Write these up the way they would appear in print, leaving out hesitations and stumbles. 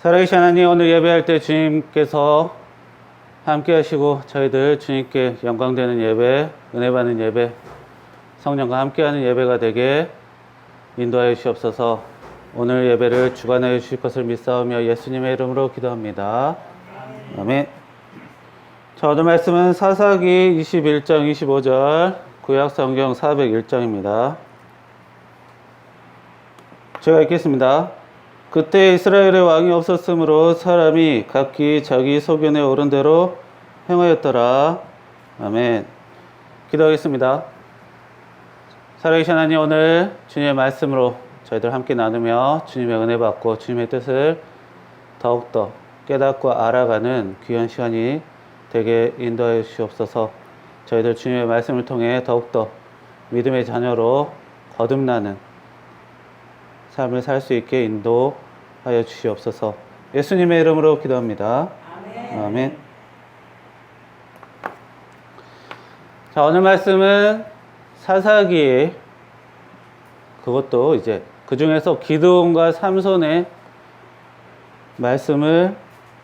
살아계신 하나님, 오늘 예배할 때 주님께서 함께 하시고 저희들 주님께 영광되는 예배, 은혜 받는 예배, 성령과 함께하는 예배가 되게 인도하여 주시옵소서. 오늘 예배를 주관하여 주실 것을 믿사오며 예수님의 이름으로 기도합니다. 아멘. 자, 오늘 말씀은 사사기 21장 25절 구약성경 401장입니다. 제가 읽겠습니다. 그때 이스라엘의 왕이 없었으므로 사람이 각기 자기 소견에 오른 대로 행하였더라. 아멘. 기도하겠습니다. 살아계신 하나님, 오늘 주님의 말씀으로 저희들 함께 나누며 주님의 은혜 받고 주님의 뜻을 더욱더 깨닫고 알아가는 귀한 시간이 되게 인도하여 주시옵소서. 저희들 주님의 말씀을 통해 더욱더 믿음의 자녀로 거듭나는 삶을 살 수 있게 인도하여 주시옵소서. 예수님의 이름으로 기도합니다. 아멘. 아멘. 자, 오늘 말씀은 사사기, 그것도 이제 그 중에서 기드온과 삼손의 말씀을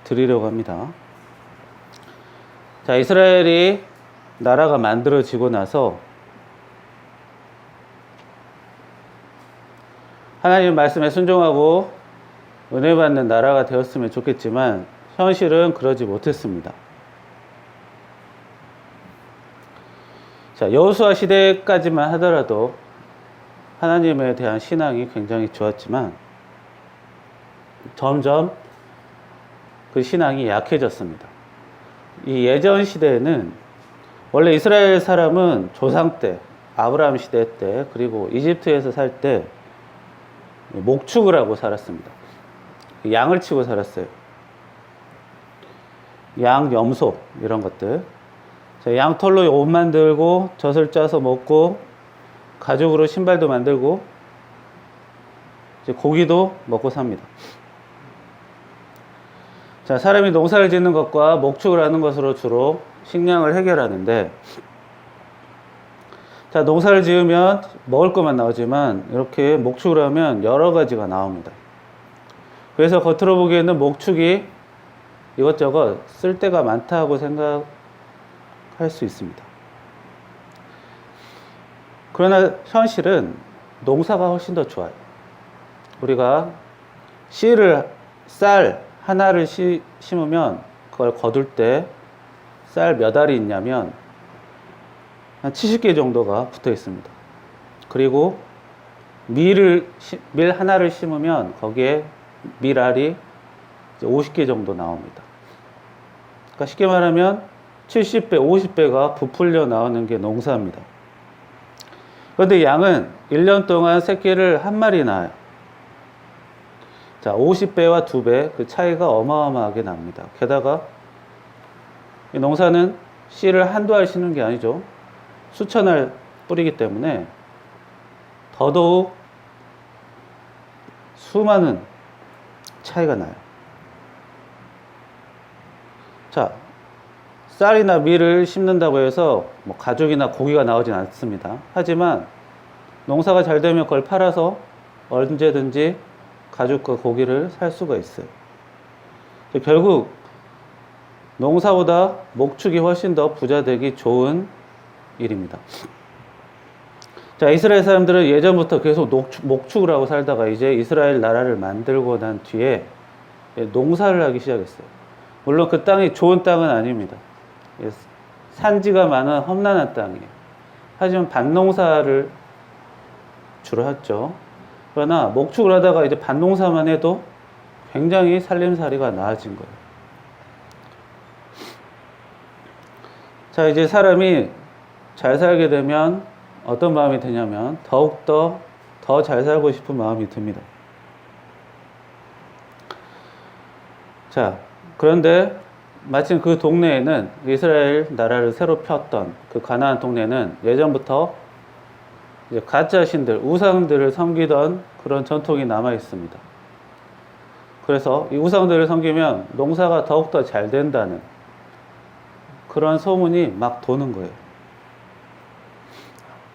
드리려고 합니다. 자, 이스라엘이 나라가 만들어지고 나서 하나님 말씀에 순종하고 은혜 받는 나라가 되었으면 좋겠지만 현실은 그러지 못했습니다. 자, 여호수아 시대까지만 하더라도 하나님에 대한 신앙이 굉장히 좋았지만 점점 그 신앙이 약해졌습니다. 이 예전 시대에는 원래 이스라엘 사람은 조상 때, 아브라함 시대 때, 그리고 이집트에서 살 때 목축을 하고 살았습니다. 양을 치고 살았어요. 양, 염소 이런 것들. 양털로 옷 만들고 젖을 짜서 먹고 가죽으로 신발도 만들고 이제 고기도 먹고 삽니다. 자, 사람이 농사를 짓는 것과 목축을 하는 것으로 주로 식량을 해결하는데, 자, 농사를 지으면 먹을 것만 나오지만 이렇게 목축을 하면 여러 가지가 나옵니다. 그래서 겉으로 보기에는 목축이 이것저것 쓸데가 많다고 생각할 수 있습니다. 그러나 현실은 농사가 훨씬 더 좋아요. 우리가 쌀 하나를 심으면 그걸 거둘 때 쌀 몇 알이 있냐면 한 70개 정도가 붙어 있습니다. 그리고 밀 하나를 심으면 거기에 밀알이 50개 정도 나옵니다. 그러니까 쉽게 말하면 70배, 50배가 부풀려 나오는 게 농사입니다. 그런데 양은 1년 동안 새끼를 한 마리 낳아요. 자, 50배와 2배, 그 차이가 어마어마하게 납니다. 게다가 이 농사는 씨를 한두 알 심는 게 아니죠. 수천 알 뿌리기 때문에 더더욱 수많은 차이가 나요. 자, 쌀이나 밀을 심는다고 해서 뭐 가죽이나 고기가 나오진 않습니다. 하지만 농사가 잘 되면 그걸 팔아서 언제든지 가죽과 고기를 살 수가 있어요. 결국 농사보다 목축이 훨씬 더 부자 되기 좋은 일입니다. 자, 이스라엘 사람들은 예전부터 계속 목축을 하고 살다가 이제 이스라엘 나라를 만들고 난 뒤에 농사를 하기 시작했어요. 물론 그 땅이 좋은 땅은 아닙니다. 산지가 많은 험난한 땅이에요. 하지만 밭농사를 주로 했죠. 그러나 목축을 하다가 이제 밭농사만 해도 굉장히 살림살이가 나아진 거예요. 자, 이제 사람이 잘 살게 되면 어떤 마음이 드냐면 더욱더 더 잘 살고 싶은 마음이 듭니다. 자, 그런데 마침 그 동네에는 이스라엘 나라를 새로 폈던 그 가나안 동네는 예전부터 이제 가짜 신들, 우상들을 섬기던 그런 전통이 남아 있습니다. 그래서 이 우상들을 섬기면 농사가 더욱더 잘 된다는 그런 소문이 막 도는 거예요.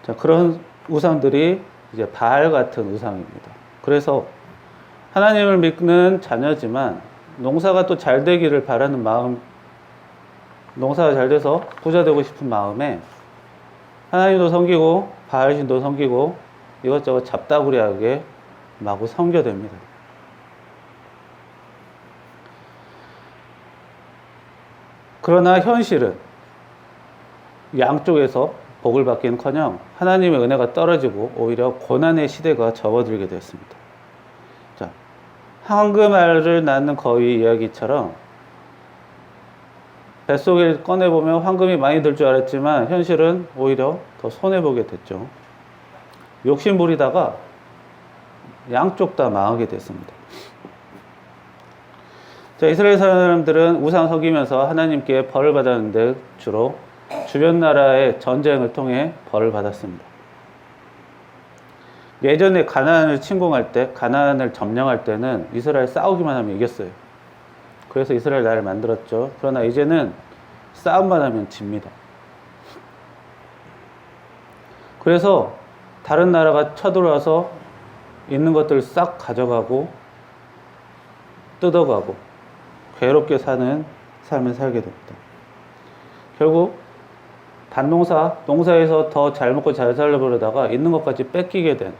자, 그런 우상들이 이제 바알 같은 우상입니다. 그래서 하나님을 믿는 자녀지만 농사가 또 잘 되기를 바라는 마음, 농사가 잘 돼서 부자 되고 싶은 마음에 하나님도 섬기고 바알신도 섬기고 이것저것 잡다구리하게 마구 섬겨댑니다. 그러나 현실은 양쪽에서 복을 받기는커녕 하나님의 은혜가 떨어지고 오히려 고난의 시대가 접어들게 되었습니다. 자, 황금알을 낳는 거위 이야기처럼 뱃속에 꺼내보면 황금이 많이 들 줄 알았지만 현실은 오히려 더 손해보게 됐죠. 욕심 부리다가 양쪽 다 망하게 됐습니다. 자, 이스라엘 사람들은 우상 섬기면서 하나님께 벌을 받았는데 주로 주변 나라의 전쟁을 통해 벌을 받았습니다. 예전에 가나안을 침공할 때, 가나안을 점령할 때는 이스라엘 싸우기만 하면 이겼어요. 그래서 이스라엘 나라를 만들었죠. 그러나 이제는 싸움만 하면 집니다. 그래서 다른 나라가 쳐들어와서 있는 것들을 싹 가져가고 뜯어가고 괴롭게 사는 삶을 살게 됩니다. 결국 농사에서 더 잘 먹고 잘 살려보려다가 있는 것까지 뺏기게 된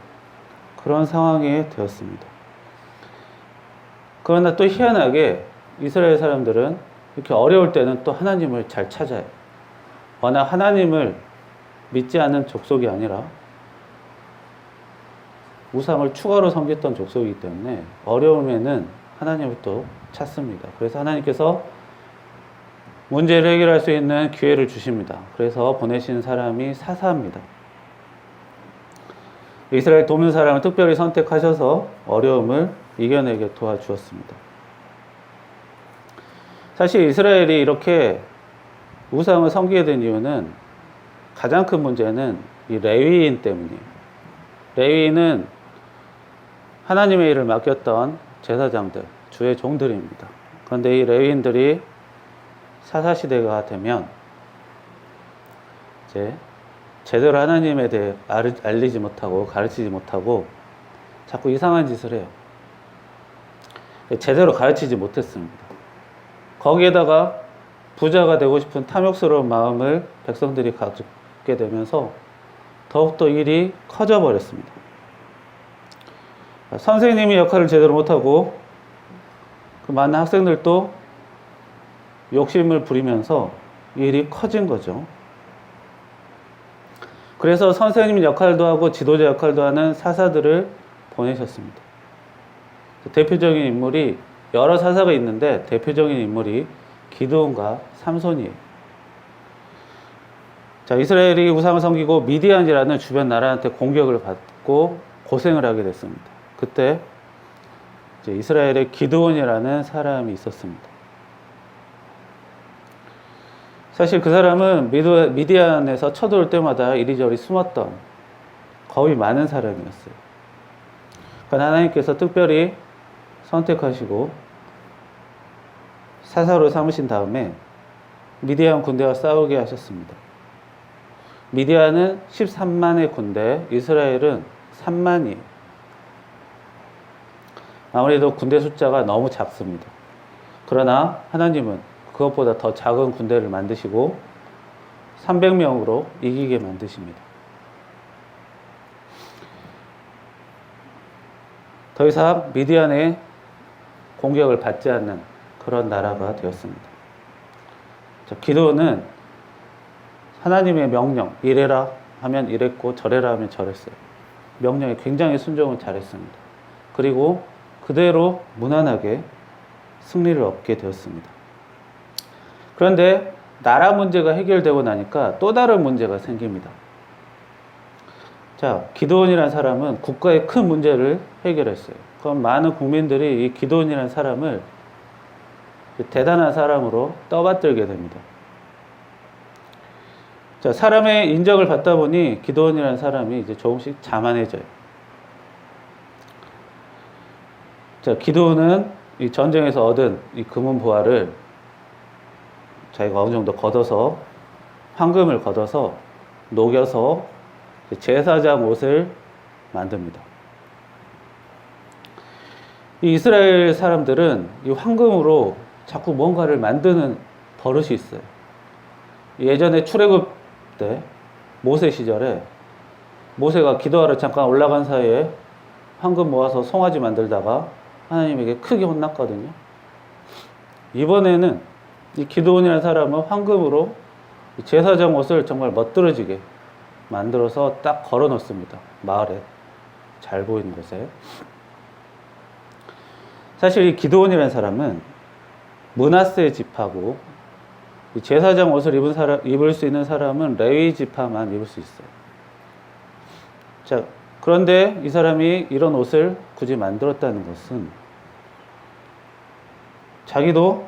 그런 상황이 되었습니다. 그러나 또 희한하게 이스라엘 사람들은 이렇게 어려울 때는 또 하나님을 잘 찾아요. 워낙 하나님을 믿지 않는 족속이 아니라 우상을 추가로 섬겼던 족속이기 때문에 어려움에는 하나님을 또 찾습니다. 그래서 하나님께서 문제를 해결할 수 있는 기회를 주십니다. 그래서 보내신 사람이 사사입니다. 이스라엘 돕는 사람을 특별히 선택하셔서 어려움을 이겨내게 도와주었습니다. 사실 이스라엘이 이렇게 우상을 섬기게 된 이유는 가장 큰 문제는 이 레위인 때문이에요. 레위인은 하나님의 일을 맡겼던 제사장들, 주의 종들입니다. 그런데 이 레위인들이 사사시대가 되면 이제 제대로 하나님에 대해 알리지 못하고 가르치지 못하고 자꾸 이상한 짓을 해요. 제대로 가르치지 못했습니다. 거기에다가 부자가 되고 싶은 탐욕스러운 마음을 백성들이 갖게 되면서 더욱더 일이 커져 버렸습니다. 선생님이 역할을 제대로 못하고 그 많은 학생들도 욕심을 부리면서 일이 커진 거죠. 그래서 선생님 역할도 하고 지도자 역할도 하는 사사들을 보내셨습니다. 대표적인 인물이 여러 사사가 있는데 대표적인 인물이 기드온과 삼손이에요. 자, 이스라엘이 우상을 섬기고 미디안이라는 주변 나라한테 공격을 받고 고생을 하게 됐습니다. 그때 이제 이스라엘에 기드온이라는 사람이 있었습니다. 사실 그 사람은 미디안에서 쳐들어올 때마다 이리저리 숨었던 겁이 많은 사람이었어요. 그러니까 하나님께서 특별히 선택하시고 사사로 삼으신 다음에 미디안 군대와 싸우게 하셨습니다. 미디안은 13만의 군대, 이스라엘은 3만이에요. 아무래도 군대 숫자가 너무 작습니다. 그러나 하나님은 그것보다 더 작은 군대를 만드시고 300명으로 이기게 만드십니다. 더 이상 미디안의 공격을 받지 않는 그런 나라가 되었습니다. 기드온은 하나님의 명령, 이래라 하면 이랬고 저래라 하면 저랬어요. 명령에 굉장히 순종을 잘했습니다. 그리고 그대로 무난하게 승리를 얻게 되었습니다. 그런데 나라 문제가 해결되고 나니까 또 다른 문제가 생깁니다. 자, 기드온이라는 사람은 국가의 큰 문제를 해결했어요. 그럼 많은 국민들이 이 기드온이라는 사람을 대단한 사람으로 떠받들게 됩니다. 자, 사람의 인정을 받다 보니 기드온이라는 사람이 이제 조금씩 자만해져요. 자, 기드온은 이 전쟁에서 얻은 이 금은 보화를 자기가 어느 정도 걷어서 황금을 걷어서 녹여서 제사장 옷을 만듭니다. 이 이스라엘 사람들은 이 황금으로 자꾸 뭔가를 만드는 버릇이 있어요. 예전에 출애굽 때 모세 시절에 모세가 기도하러 잠깐 올라간 사이에 황금 모아서 송아지 만들다가 하나님에게 크게 혼났거든요. 이번에는 이 기드온이라는 사람은 황금으로 제사장 옷을 정말 멋들어지게 만들어서 딱 걸어 놓습니다. 마을에 잘 보이는 곳에. 사실 이 기드온이라는 사람은 므낫세 지파고 제사장 옷을 입을 수 있는 사람은 레위 지파만 입을 수 있어요. 자, 그런데 이 사람이 이런 옷을 굳이 만들었다는 것은 자기도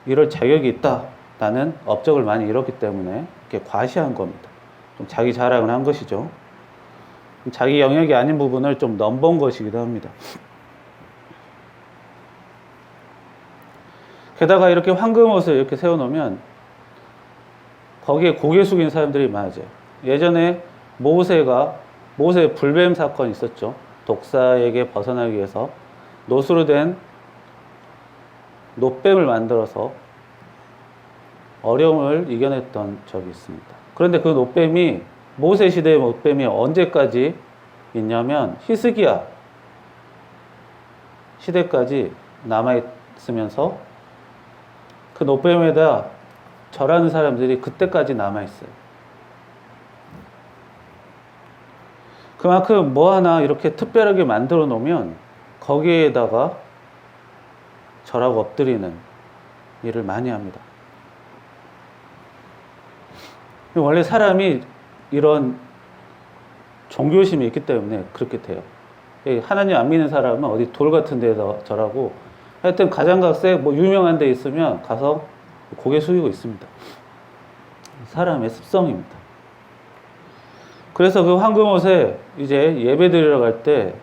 이럴 자격이 있다라는 업적을 많이 이뤘기 때문에 이렇게 과시한 겁니다. 좀 자기 자랑을 한 것이죠. 자기 영역이 아닌 부분을 좀 넘본 것이기도 합니다. 게다가 이렇게 황금 옷을 이렇게 세워놓으면 거기에 고개 숙인 사람들이 많아져요. 예전에 모세 불뱀 사건이 있었죠. 독사에게 벗어나기 위해서 노수로 된 놋뱀을 만들어서 어려움을 이겨냈던 적이 있습니다. 그런데 그 놋뱀이 모세 시대의 놋뱀이 언제까지 있냐면 히스기야 시대까지 남아있으면서 그 놋뱀에다 절하는 사람들이 그때까지 남아있어요. 그만큼 뭐 하나 이렇게 특별하게 만들어 놓으면 거기에다가 절하고 엎드리는 일을 많이 합니다. 원래 사람이 이런 종교심이 있기 때문에 그렇게 돼요. 하나님 안 믿는 사람은 어디 돌 같은 데서 절하고 하여튼 가장각색 뭐 유명한 데 있으면 가서 고개 숙이고 있습니다. 사람의 습성입니다. 그래서 그 황금옷에 이제 예배 드리러 갈 때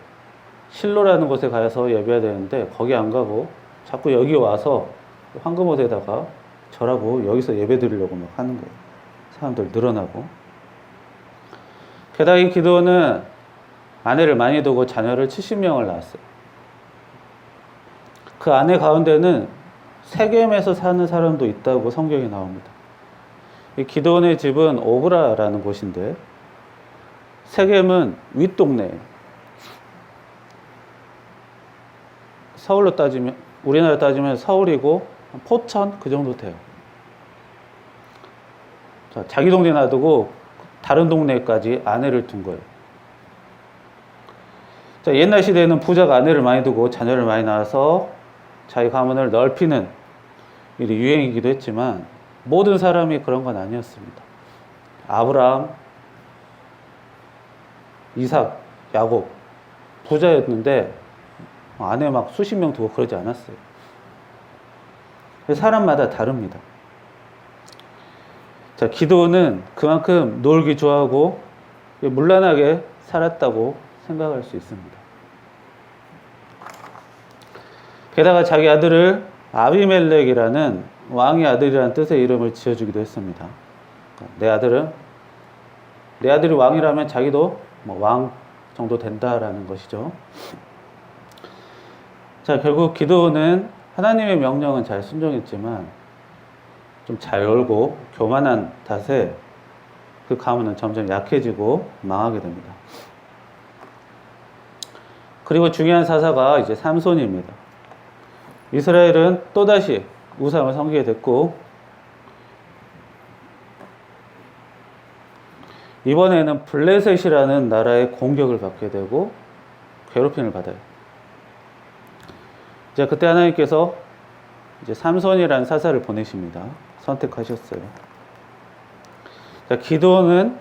실로라는 곳에 가서 예배해야 되는데 거기 안 가고 자꾸 여기 와서 황금옷에다가 절하고 여기서 예배 드리려고 막 하는 거예요. 사람들 늘어나고. 게다가 이 기드온은 아내를 많이 두고 자녀를 70명을 낳았어요. 그 아내 가운데는 세겜에서 사는 사람도 있다고 성경에 나옵니다. 이 기드온의 집은 오브라라는 곳인데 세겜은 윗동네예요. 서울로 따지면 우리나라 따지면 서울이고 포천 그 정도 돼요. 자, 자기 동네 놔두고 다른 동네까지 아내를 둔 거예요. 자, 옛날 시대에는 부자가 아내를 많이 두고 자녀를 많이 낳아서 자기 가문을 넓히는 일이 유행이기도 했지만 모든 사람이 그런 건 아니었습니다. 아브라함, 이삭, 야곱 부자였는데 아내 막 수십 명 두고 그러지 않았어요. 사람마다 다릅니다. 자, 기드온은 그만큼 놀기 좋아하고 문란하게 살았다고 생각할 수 있습니다. 게다가 자기 아들을 아비멜렉이라는 왕의 아들이라는 뜻의 이름을 지어주기도 했습니다. 내 아들이 왕이라면 자기도 뭐 왕 정도 된다라는 것이죠. 자, 결국 기드온은 하나님의 명령은 잘 순종했지만 좀 잘 놀고 교만한 탓에 그 가문은 점점 약해지고 망하게 됩니다. 그리고 중요한 사사가 이제 삼손입니다. 이스라엘은 또다시 우상을 섬기게 됐고 이번에는 블레셋이라는 나라의 공격을 받게 되고 괴롭힘을 받아요. 이제 그때 하나님께서 이제 삼손이라는 사사를 보내십니다. 선택하셨어요. 자, 기드온은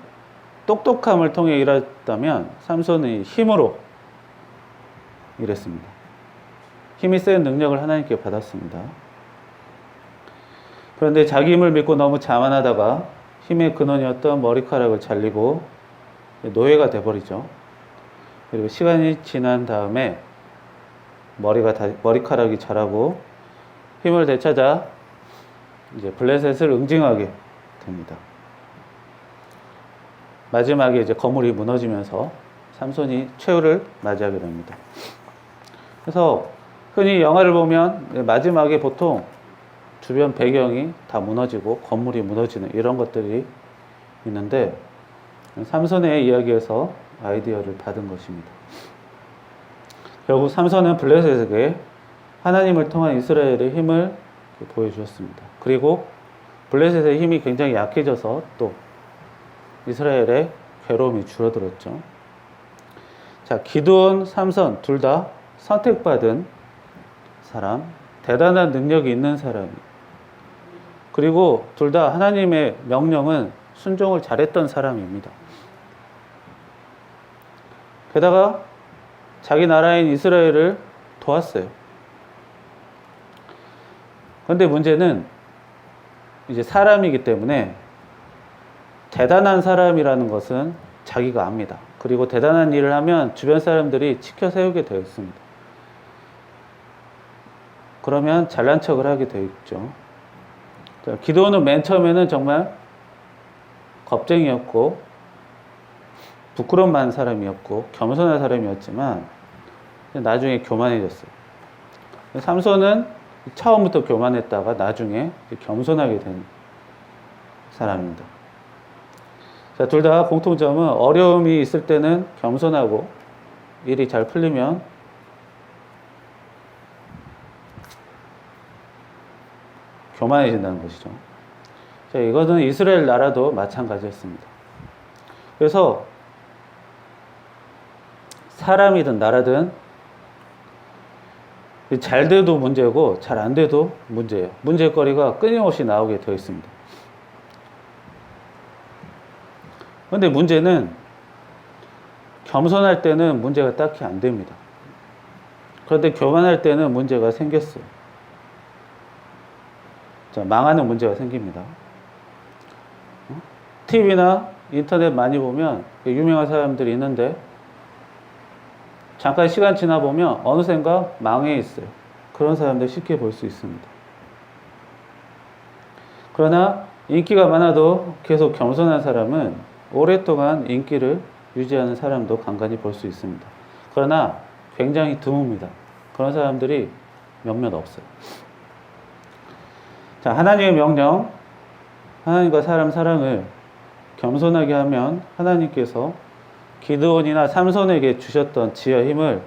똑똑함을 통해 일했다면 삼손은 힘으로 일했습니다. 힘이 센 능력을 하나님께 받았습니다. 그런데 자기 힘을 믿고 너무 자만하다가 힘의 근원이었던 머리카락을 잘리고 노예가 돼버리죠. 그리고 시간이 지난 다음에 머리카락이 자라고 힘을 되찾아 이제 블레셋을 응징하게 됩니다. 마지막에 이제 거물이 무너지면서 삼손이 최후를 맞이하게 됩니다. 그래서 흔히 영화를 보면 마지막에 보통 주변 배경이 다 무너지고 건물이 무너지는 이런 것들이 있는데, 삼손의 이야기에서 아이디어를 받은 것입니다. 결국 삼손은 블레셋에게 하나님을 통한 이스라엘의 힘을 보여주었습니다. 그리고 블레셋의 힘이 굉장히 약해져서 또 이스라엘의 괴로움이 줄어들었죠. 자, 기드온, 삼손 둘 다 선택받은 사람, 대단한 능력이 있는 사람, 그리고 둘 다 하나님의 명령은 순종을 잘했던 사람입니다. 게다가 자기 나라인 이스라엘을 도왔어요. 그런데 문제는 이제 사람이기 때문에 대단한 사람이라는 것은 자기가 압니다. 그리고 대단한 일을 하면 주변 사람들이 치켜 세우게 되어 있습니다. 그러면 잘난 척을 하게 되어 있죠. 기드온은 맨 처음에는 정말 겁쟁이였고 부끄러운 많은 사람이었고 겸손한 사람이었지만 나중에 교만해졌어요. 삼손은 처음부터 교만했다가 나중에 겸손하게 된 사람입니다. 자, 둘 다 공통점은 어려움이 있을 때는 겸손하고 일이 잘 풀리면 교만해진다는 것이죠. 자, 이것은 이스라엘 나라도 마찬가지였습니다. 그래서 사람이든 나라든 잘 돼도 문제고 잘 안 돼도 문제예요. 문제거리가 끊임없이 나오게 되어 있습니다. 그런데 문제는 겸손할 때는 문제가 딱히 안 됩니다. 그런데 교만할 때는 문제가 생겼어요. 자, 망하는 문제가 생깁니다. TV나 인터넷 많이 보면 유명한 사람들이 있는데 잠깐 시간 지나 보면 어느샌가 망해 있어요. 그런 사람들 쉽게 볼 수 있습니다. 그러나 인기가 많아도 계속 겸손한 사람은 오랫동안 인기를 유지하는 사람도 간간히 볼 수 있습니다. 그러나 굉장히 드뭅니다. 그런 사람들이 몇몇 없어요. 자, 하나님의 명령, 하나님과 사람 사랑을 겸손하게 하면 하나님께서 기드온이나 삼손에게 주셨던 지혜와 힘을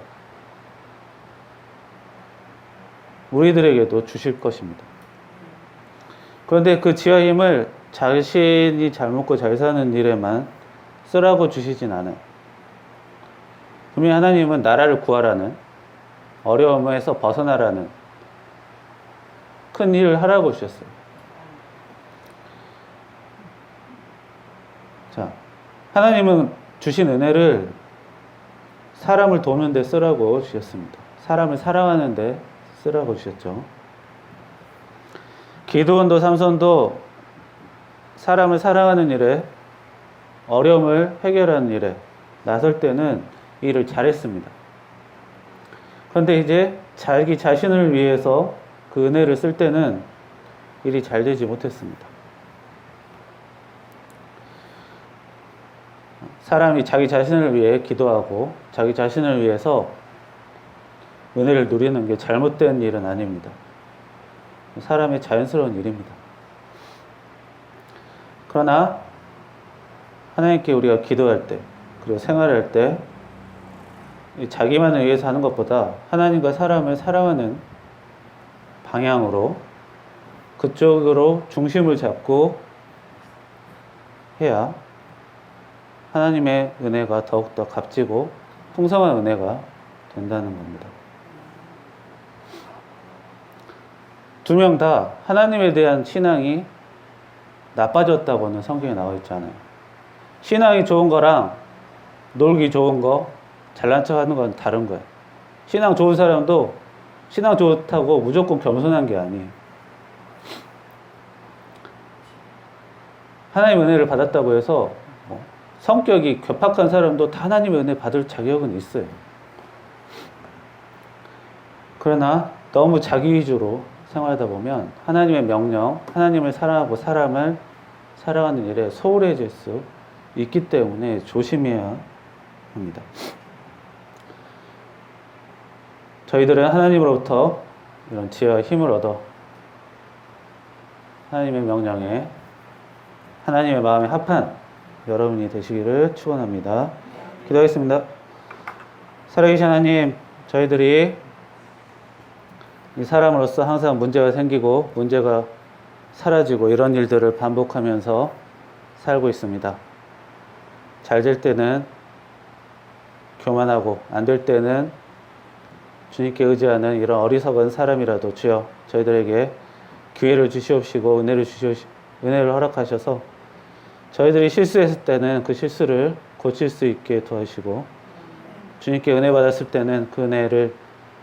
우리들에게도 주실 것입니다. 그런데 그 지혜와 힘을 자신이 잘 먹고 잘 사는 일에만 쓰라고 주시진 않아요. 분명히 하나님은 나라를 구하라는, 어려움에서 벗어나라는 큰 일을 하라고 주셨어요. 자, 하나님은 주신 은혜를 사람을 돕는 데 쓰라고 주셨습니다. 사람을 사랑하는 데 쓰라고 주셨죠. 기드온도 삼손도 사람을 사랑하는 일에, 어려움을 해결하는 일에 나설 때는 일을 잘했습니다. 그런데 이제 자기 자신을 위해서 그 은혜를 쓸 때는 일이 잘 되지 못했습니다. 사람이 자기 자신을 위해 기도하고 자기 자신을 위해서 은혜를 누리는 게 잘못된 일은 아닙니다. 사람의 자연스러운 일입니다. 그러나 하나님께 우리가 기도할 때, 그리고 생활할 때 자기만을 위해서 하는 것보다 하나님과 사람을 사랑하는 방향으로, 그쪽으로 중심을 잡고 해야 하나님의 은혜가 더욱더 값지고 풍성한 은혜가 된다는 겁니다. 두 명 다 하나님에 대한 신앙이 나빠졌다고는 성경에 나와 있지 않아요. 신앙이 좋은 거랑 놀기 좋은 거, 잘난 척 하는 건 다른 거예요. 신앙 좋은 사람도 신앙 좋다고 무조건 겸손한 게 아니에요. 하나님의 은혜를 받았다고 해서 성격이 괴팍한 사람도 다 하나님의 은혜 받을 자격은 있어요. 그러나 너무 자기 위주로 생활하다 보면 하나님의 명령, 하나님을 사랑하고 사람을 사랑하는 일에 소홀해질 수 있기 때문에 조심해야 합니다. 저희들은 하나님으로부터 이런 지혜와 힘을 얻어 하나님의 명령에 하나님의 마음에 합한 여러분이 되시기를 축원합니다. 기도하겠습니다. 살아계신 하나님, 저희들이 이 사람으로서 항상 문제가 생기고 문제가 사라지고 이런 일들을 반복하면서 살고 있습니다. 잘 될 때는 교만하고 안 될 때는 주님께 의지하는 이런 어리석은 사람이라도 주여 저희들에게 기회를 주시옵시고 은혜를 허락하셔서 저희들이 실수했을 때는 그 실수를 고칠 수 있게 도와주시고 주님께 은혜 받았을 때는 그 은혜를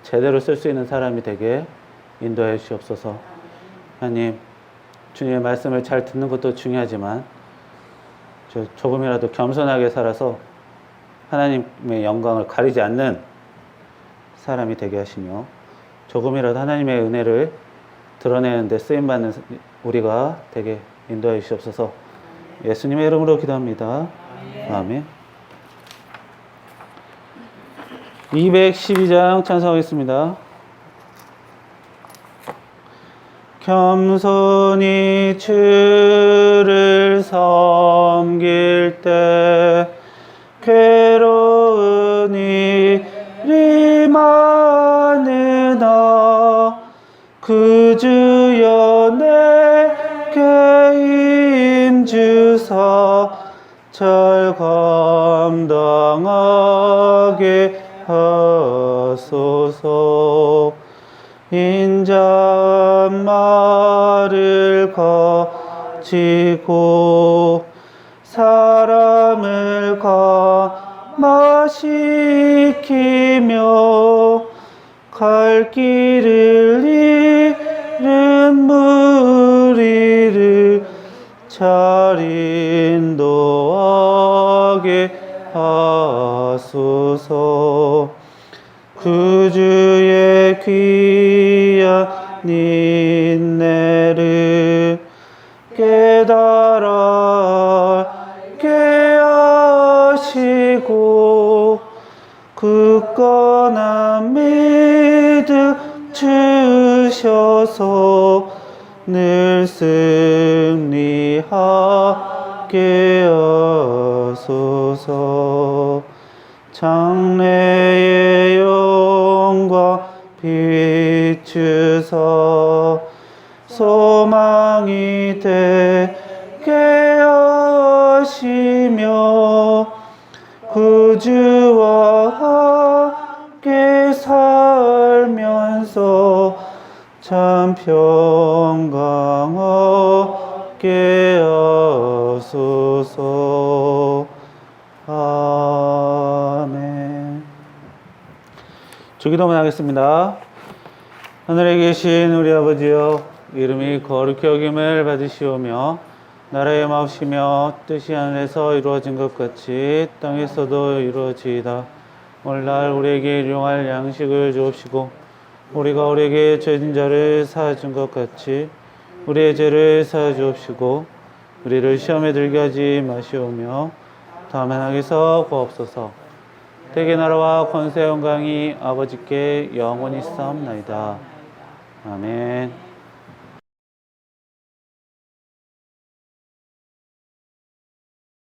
제대로 쓸 수 있는 사람이 되게 인도해 주시옵소서. 하나님, 주님의 말씀을 잘 듣는 것도 중요하지만 조금이라도 겸손하게 살아서 하나님의 영광을 가리지 않는 사람이 되게 하시며 조금이라도 하나님의 은혜를 드러내는 데 쓰임받는 우리가 되게 인도해 주시옵소서. 예수님의 이름으로 기도합니다. 아멘. 212장 찬송하겠습니다. 겸손히 주를 섬길 때 괴로운 일이 많으나 그 주여 내게 힘주사 잘 감당하게 하소서. 인자말을 가지고 사람을 감화시키며 갈 길을 잃은 무리를 잘 인도하게 하소서. 그 주의 귀한 인내를 깨달아 알게 하시고 굳건한 믿음 주셔서 늘 승리하게 하소서. 장래의 영광 비추사 소망이 되게 하시며 그 주와 함께 살면서 참 평강 얻게 하소서. 아멘. 주기도문 하겠습니다. 하늘에 계신 우리 아버지여, 이름이 거룩히 여김을 받으시오며 나라의 마옵시며 뜻이 하늘에서 이루어진 것 같이 땅에서도 이루어지이다. 오늘날 우리에게 일용할 양식을 주옵시고 우리가 우리에게 죄진 자를 사하준 것 같이 우리의 죄를 사하 주옵시고 우리를 시험에 들게 하지 마시오며 다만 악에서 구하옵소서. 대개 나라와 권세 영광이 아버지께 영원히 싸움나이다. 아멘.